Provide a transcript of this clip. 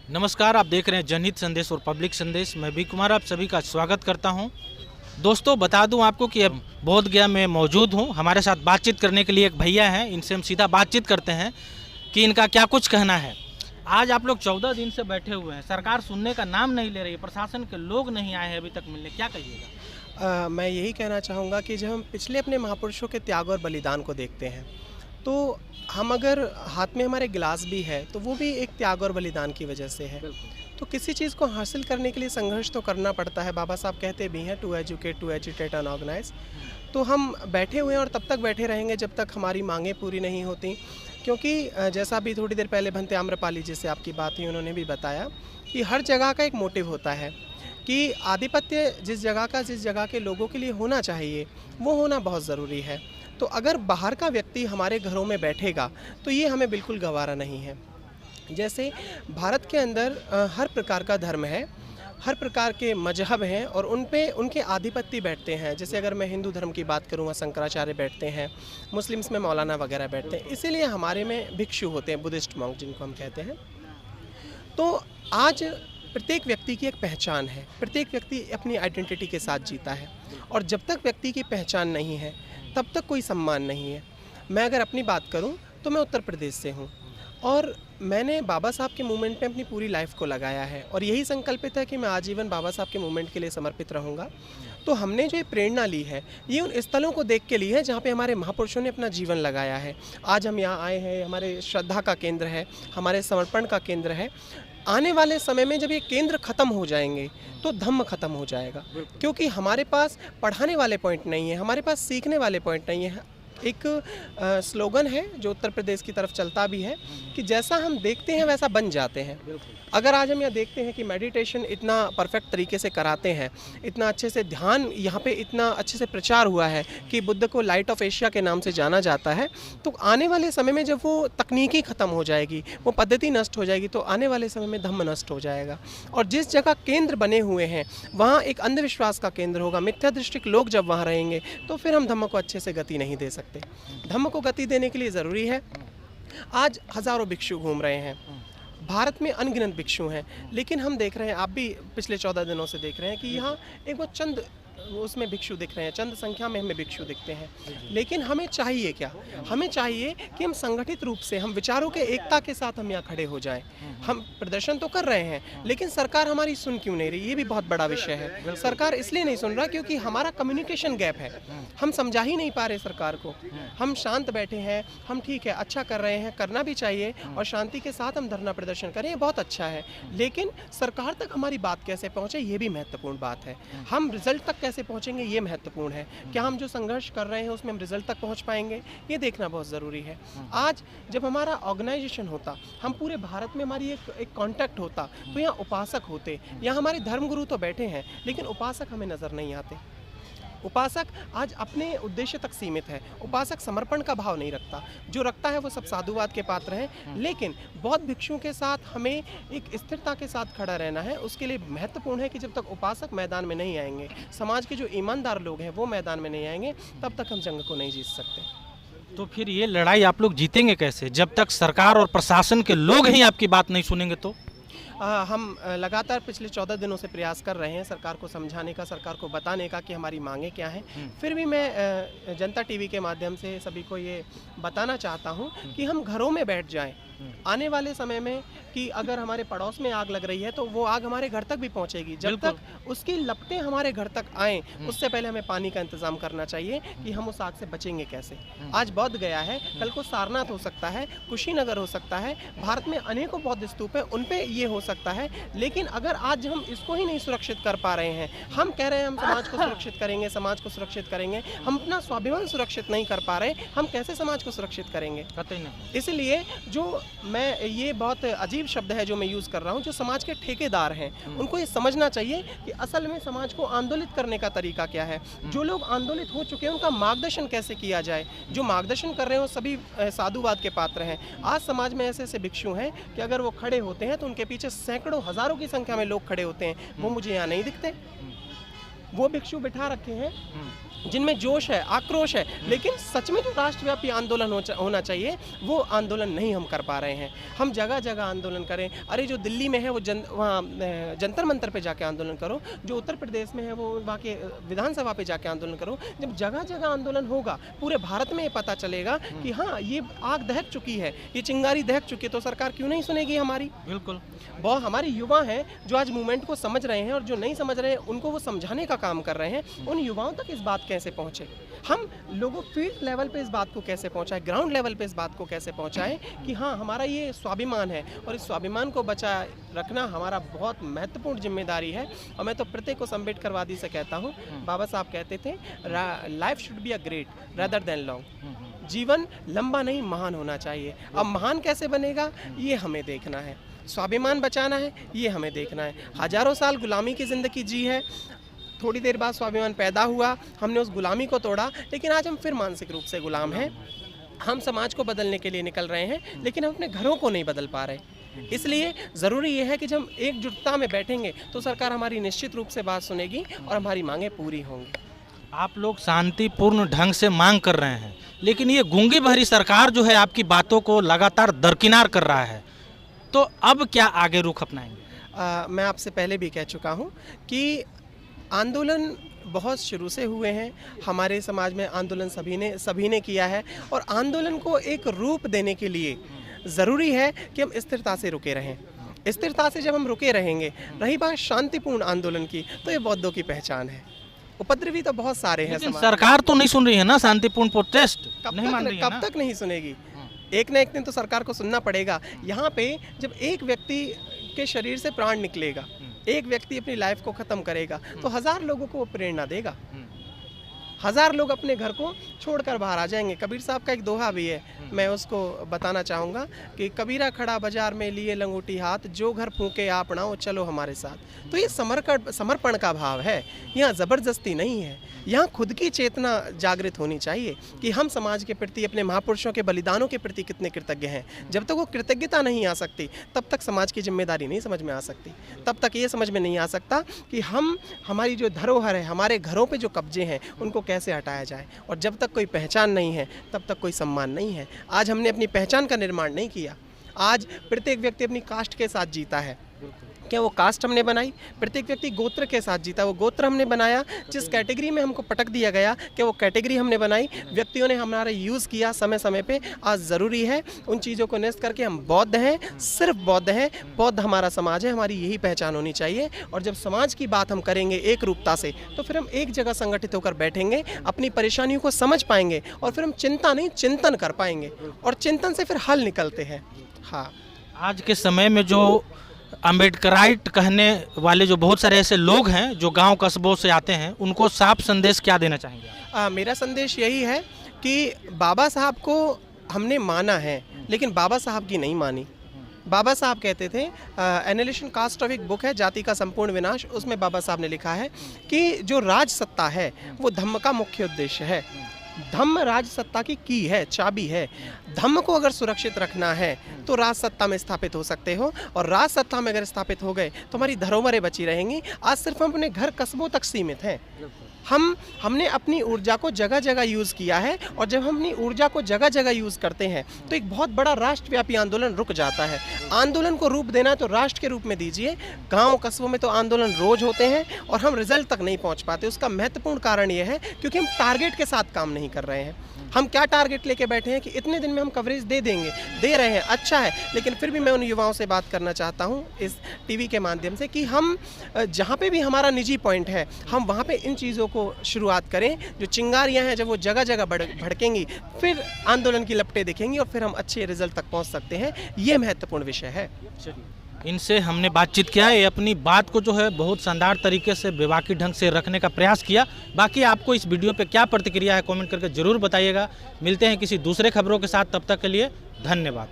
नमस्कार, आप देख रहे हैं जनहित संदेश और पब्लिक संदेश। मैं भी कुमार आप सभी का स्वागत करता हूं। दोस्तों, बता दूं आपको कि अब बोध गया में मौजूद हूं। हमारे साथ बातचीत करने के लिए एक भैया हैं, इनसे हम सीधा बातचीत करते हैं कि इनका क्या कुछ कहना है। आज आप लोग 14 दिन से बैठे हुए हैं, सरकार सुनने का नाम नहीं ले रही है, प्रशासन के लोग नहीं आए हैं अभी तक मिलने, क्या कहिएगा? मैं यही कहना चाहूँगा कि जब हम पिछले अपने महापुरुषों के त्याग और बलिदान को देखते हैं, तो हम अगर हाथ में हमारे गिलास भी है तो वो भी एक त्याग और बलिदान की वजह से है। तो किसी चीज़ को हासिल करने के लिए संघर्ष तो करना पड़ता है। बाबा साहब कहते भी हैं टू एजुकेट एंड ऑर्गेनाइज। तो हम बैठे हुए हैं और तब तक बैठे रहेंगे जब तक हमारी मांगें पूरी नहीं होती, क्योंकि जैसा भी थोड़ी देर पहले भंते आम्रपाली जी से आपकी बात हुई, उन्होंने भी बताया कि हर जगह का एक मोटिव होता है कि आधिपत्य जिस जगह के लोगों के लिए होना चाहिए वो होना बहुत ज़रूरी है। तो अगर बाहर का व्यक्ति हमारे घरों में बैठेगा तो ये हमें बिल्कुल गवारा नहीं है। जैसे भारत के अंदर हर प्रकार का धर्म है, हर प्रकार के मजहब हैं और उन पे उनके आधिपत्य बैठते हैं। जैसे अगर मैं हिंदू धर्म की बात करूँ, शंकराचार्य बैठते हैं, मुस्लिम्स में मौलाना वगैरह बैठते हैं, इसीलिए हमारे में भिक्षु होते हैं, बुद्धिस्ट मॉन्क जिनको हम कहते हैं। तो आज प्रत्येक व्यक्ति की एक पहचान है, प्रत्येक व्यक्ति अपनी आइडेंटिटी के साथ जीता है और जब तक व्यक्ति की पहचान नहीं है तब तक कोई सम्मान नहीं है। मैं अगर अपनी बात करूं तो मैं उत्तर प्रदेश से हूं और मैंने बाबा साहब के मूवमेंट में अपनी पूरी लाइफ को लगाया है और यही संकल्पित है कि मैं आजीवन बाबा साहब के मूवमेंट के लिए समर्पित रहूँगा। तो हमने जो ये प्रेरणा ली है ये उन स्थलों को देख के ली है जहाँ पे हमारे महापुरुषों ने अपना जीवन लगाया है। आज हम यहाँ आए हैं, हमारे श्रद्धा का केंद्र है, हमारे समर्पण का केंद्र है। आने वाले समय में जब ये केंद्र ख़त्म हो जाएंगे तो धम्म ख़त्म हो जाएगा, क्योंकि हमारे पास पढ़ाने वाले पॉइंट नहीं है, हमारे पास सीखने वाले पॉइंट नहीं है। एक स्लोगन है जो उत्तर प्रदेश की तरफ चलता भी है कि जैसा हम देखते हैं वैसा बन जाते हैं। अगर आज हम यह देखते हैं कि मेडिटेशन इतना परफेक्ट तरीके से कराते हैं, इतना अच्छे से ध्यान यहाँ पे इतना अच्छे से प्रचार हुआ है कि बुद्ध को लाइट ऑफ एशिया के नाम से जाना जाता है, तो आने वाले समय में जब वो तकनीकी ख़त्म हो जाएगी, वो पद्धति नष्ट हो जाएगी, तो आने वाले समय में धम्म नष्ट हो जाएगा। और जिस जगह केंद्र बने हुए हैं वहाँ एक अंधविश्वास का केंद्र होगा, मिथ्या दृष्टिक लोग जब वहाँ रहेंगे तो फिर हम धम्म को अच्छे से गति नहीं दे सकते। धम्म को गति देने के लिए ज़रूरी है। आज हज़ारों भिक्षु घूम रहे हैं, भारत में अनगिनत भिक्षु हैं, लेकिन हम देख रहे हैं, आप भी पिछले 14 दिनों से देख रहे हैं कि यहाँ एक वो चंद उसमें भिक्षु दिख रहे हैं, चंद संख्या में हमें भिक्षु दिखते हैं। लेकिन हमें चाहिए क्या? हमें चाहिए कि हम संगठित रूप से, हम विचारों के एकता के साथ हम यहाँ खड़े हो जाएं। हम प्रदर्शन तो कर रहे हैं लेकिन सरकार हमारी सुन क्यों नहीं रही, ये भी बहुत बड़ा विषय है। सरकार इसलिए नहीं सुन रहा क्योंकि हमारा कम्युनिकेशन गैप है, हम समझा ही नहीं पा रहे सरकार को। हम शांत बैठे हैं, हम ठीक है, अच्छा कर रहे हैं, करना भी चाहिए और शांति के साथ हम धरना प्रदर्शन करें, ये बहुत अच्छा है। लेकिन सरकार तक हमारी बात कैसे पहुँचे ये भी महत्वपूर्ण बात है। हम रिजल्ट तक कैसे पहुंचेंगे ये महत्वपूर्ण है। क्या हम जो संघर्ष कर रहे हैं उसमें हम रिजल्ट तक पहुंच पाएंगे, ये देखना बहुत ज़रूरी है। आज जब हमारा ऑर्गेनाइजेशन होता, हम पूरे भारत में हमारी एक कांटेक्ट होता, तो यहाँ उपासक होते, यहाँ हमारे धर्मगुरु तो बैठे हैं लेकिन उपासक हमें नज़र नहीं आते। उपासक आज अपने उद्देश्य तक सीमित है, उपासक समर्पण का भाव नहीं रखता, जो रखता है वो सब साधुवाद के पात्र हैं। लेकिन बौद्ध भिक्षुओं के साथ हमें एक स्थिरता के साथ खड़ा रहना है। उसके लिए महत्वपूर्ण है कि जब तक उपासक मैदान में नहीं आएंगे, समाज के जो ईमानदार लोग हैं वो मैदान में नहीं आएंगे, तब तक हम जंग को नहीं जीत सकते। तो फिर ये लड़ाई आप लोग जीतेंगे कैसे जब तक सरकार और प्रशासन के लोग ही आपकी बात नहीं सुनेंगे? तो हम लगातार पिछले 14 दिनों से प्रयास कर रहे हैं सरकार को समझाने का, सरकार को बताने का कि हमारी मांगें क्या हैं। फिर भी मैं जनता टीवी के माध्यम से सभी को ये बताना चाहता हूँ कि हम घरों में बैठ जाएं। आने वाले समय में कि अगर हमारे पड़ोस में आग लग रही है तो वो आग हमारे घर तक भी पहुंचेगी। जब तक उसकी लपटें हमारे घर तक आएँ उससे पहले हमें पानी का इंतज़ाम करना चाहिए कि हम उस आग से बचेंगे कैसे। आज बौद्ध गया है, कल को सारनाथ हो सकता है, कुशीनगर हो सकता है, भारत में अनेकों बौद्ध स्तूप हैं, उन पे ये हो सकता है। लेकिन अगर आज हम इसको ही नहीं सुरक्षित कर पा रहे हैं, हम कह रहे हैं हम समाज को सुरक्षित करेंगे, समाज को सुरक्षित करेंगे, हम अपना स्वाभिमान सुरक्षित नहीं कर पा रहे, हम कैसे समाज को सुरक्षित करेंगे? इसलिए जो मैं, ये बहुत अजीब शब्द है जो मैं यूज़ कर रहा हूँ, जो समाज के ठेकेदार हैं उनको ये समझना चाहिए कि असल में समाज को आंदोलित करने का तरीका क्या है। जो लोग आंदोलित हो चुके हैं उनका मार्गदर्शन कैसे किया जाए। जो मार्गदर्शन कर रहे हैं वो सभी साधुवाद के पात्र हैं। आज समाज में ऐसे ऐसे भिक्षु हैं कि अगर वो खड़े होते हैं तो उनके पीछे सैकड़ों हज़ारों की संख्या में लोग खड़े होते हैं, वो मुझे यहाँ नहीं दिखते। वो भिक्षु बिठा रखे हैं जिनमें जोश है, आक्रोश है, लेकिन सच में जो राष्ट्रव्यापी आंदोलन होना चाहिए वो आंदोलन नहीं हम कर पा रहे हैं। हम जगह जगह आंदोलन करें, अरे जो दिल्ली में है वो वहाँ जंतर मंतर पे जाके आंदोलन करो, जो उत्तर प्रदेश में है वो वहाँ के विधानसभा पे जाके आंदोलन करो। जब जगह जगह आंदोलन होगा पूरे भारत में ये पता चलेगा कि हाँ ये आग दहक चुकी है, ये चिंगारी दहक चुकी है, तो सरकार क्यों नहीं सुनेगी हमारी। बिल्कुल, बहुत हमारे युवा हैं जो आज मूवमेंट को समझ रहे हैं और जो नहीं समझ रहे हैं उनको वो समझाने का काम कर रहे हैं। उन युवाओं तक इस बात कैसे पहुंचे, हम लोगों फील्ड लेवल पे इस बात को कैसे पहुंचाएं, ग्राउंड लेवल पे इस बात को कैसे पहुंचाएं कि हाँ हमारा ये स्वाभिमान है और इस स्वाभिमान को बचाए रखना हमारा बहुत महत्वपूर्ण जिम्मेदारी है। और मैं तो प्रत्येक को अम्बेडकरवादी से कहता हूँ, बाबा साहब कहते थे life should be a great rather than long, जीवन लंबा नहीं महान होना चाहिए। अब महान कैसे बनेगा ये हमें देखना है, स्वाभिमान बचाना है ये हमें देखना है। हजारों साल गुलामी की ज़िंदगी जी है, थोड़ी देर बाद स्वाभिमान पैदा हुआ, हमने उस गुलामी को तोड़ा, लेकिन आज हम फिर मानसिक रूप से गुलाम हैं। हम समाज को बदलने के लिए निकल रहे हैं लेकिन हम अपने घरों को नहीं बदल पा रहे। इसलिए ज़रूरी ये है कि जब हम एकजुटता में बैठेंगे तो सरकार हमारी निश्चित रूप से बात सुनेगी और हमारी मांगें पूरी होंगी। आप लोग शांतिपूर्ण ढंग से मांग कर रहे हैं, लेकिन ये गूंगी बहरी सरकार जो है आपकी बातों को लगातार दरकिनार कर रहा है, तो अब क्या आगे रुख अपनाएंगे? मैं आपसे पहले भी कह चुका हूँ कि आंदोलन बहुत शुरू से हुए हैं, हमारे समाज में आंदोलन सभी ने किया है और आंदोलन को एक रूप देने के लिए ज़रूरी है कि हम स्थिरता से रुके रहें। स्थिरता से जब हम रुके रहेंगे, रही बात शांतिपूर्ण आंदोलन की, तो ये बौद्धों की पहचान है। उपद्रवी तो बहुत सारे हैं, लेकिन सरकार तो नहीं सुन रही है ना, शांतिपूर्ण प्रोटेस्ट नहीं मान रही है कब तक नहीं सुनेगी? एक ना एक दिन तो सरकार को सुनना पड़ेगा। यहाँ पे जब एक व्यक्ति के शरीर से प्राण निकलेगा, एक व्यक्ति अपनी लाइफ को ख़त्म करेगा, तो 1000 लोगों को वो प्रेरणा देगा। 1000 लोग अपने घर को छोड़कर बाहर आ जाएंगे। कबीर साहब का एक दोहा भी है, मैं उसको बताना चाहूँगा कि कबीरा खड़ा बाजार में लिए लंगोटी हाथ, जो घर फूके आप ना वो चलो हमारे साथ। तो ये समर्पण का भाव है, यहाँ ज़बरदस्ती नहीं है। यहाँ खुद की चेतना जागृत होनी चाहिए कि हम समाज के प्रति, अपने महापुरुषों के बलिदानों के प्रति कितने कृतज्ञ हैं। जब तक वो कृतज्ञता नहीं आ सकती तब तक समाज की जिम्मेदारी नहीं समझ में आ सकती, तब तक ये समझ में नहीं आ सकता कि हमारी जो धरोहर है, हमारे घरों पे जो कब्जे हैं, उनको कैसे हटाया जाए। और जब तक कोई पहचान नहीं है तब तक कोई सम्मान नहीं है। आज हमने अपनी पहचान का निर्माण नहीं किया। आज प्रत्येक व्यक्ति अपनी कास्ट के साथ जीता है, क्या वो कास्ट हमने बनाई? प्रत्येक व्यक्ति गोत्र के साथ जीता, वो गोत्र हमने बनाया। जिस कैटेगरी में हमको पटक दिया गया, क्या वो कैटेगरी हमने बनाई? व्यक्तियों ने हमारा यूज़ किया समय समय पे। आज ज़रूरी है उन चीज़ों को नष्ट करके हम बौद्ध हैं, सिर्फ बौद्ध हैं। बौद्ध हमारा समाज है, हमारी यही पहचान होनी चाहिए। और जब समाज की बात हम करेंगे एक रूपता से, तो फिर हम एक जगह संगठित होकर बैठेंगे, अपनी परेशानियों को समझ पाएंगे और फिर हम चिंता नहीं चिंतन कर पाएंगे और चिंतन से फिर हल निकलते हैं। हाँ, आज के समय में जो अम्बेडकराइट कहने वाले जो बहुत सारे ऐसे लोग हैं जो गांव कस्बों से आते हैं, उनको साफ संदेश क्या देना चाहेंगे? मेरा संदेश यही है कि बाबा साहब को हमने माना है लेकिन बाबा साहब की नहीं मानी। बाबा साहब कहते थे, एनालिसिस कास्ट ऑफ एक बुक है, जाति का संपूर्ण विनाश, उसमें बाबा साहब ने लिखा है कि जो राज सत्ता है वो धम्म का मुख्य उद्देश्य है। धम्म राज सत्ता की है, चाबी है। धम्म को अगर सुरक्षित रखना है तो राज सत्ता में स्थापित हो सकते हो, और राज सत्ता में अगर स्थापित हो गए तो हमारी धरोहरें बची रहेंगी। आज सिर्फ हम अपने घर कस्बों तक सीमित हैं। हमने अपनी ऊर्जा को जगह जगह यूज़ किया है, और जब हम अपनी ऊर्जा को जगह जगह यूज़ करते हैं तो एक बहुत बड़ा राष्ट्रव्यापी आंदोलन रुक जाता है। आंदोलन को रूप देना है तो राष्ट्र के रूप में दीजिए। गांव कस्बों में तो आंदोलन रोज होते हैं और हम रिजल्ट तक नहीं पहुंच पाते। उसका महत्वपूर्ण कारण ये है क्योंकि हम टारगेट के साथ काम नहीं कर रहे हैं। हम क्या टारगेट लेके बैठे हैं कि इतने दिन में हम कवरेज दे रहे हैं, अच्छा है, लेकिन फिर भी मैं उन युवाओं से बात करना चाहता हूं इस टीवी के माध्यम से कि हम जहां पे भी हमारा निजी पॉइंट है, हम वहां पे इन चीज़ों को शुरुआत करें। जो चिंगारियां हैं जब वो जगह जगह भड़केंगी, फिर आंदोलन की लपटें दिखेंगी और फिर हम अच्छे रिजल्ट तक पहुँच सकते हैं। ये महत्वपूर्ण विषय है। इनसे हमने बातचीत किया, ये अपनी बात को जो है बहुत शानदार तरीके से बेबाकी ढंग से रखने का प्रयास किया। बाकी आपको इस वीडियो पे क्या प्रतिक्रिया है कमेंट करके ज़रूर बताइएगा। मिलते हैं किसी दूसरे खबरों के साथ, तब तक के लिए धन्यवाद।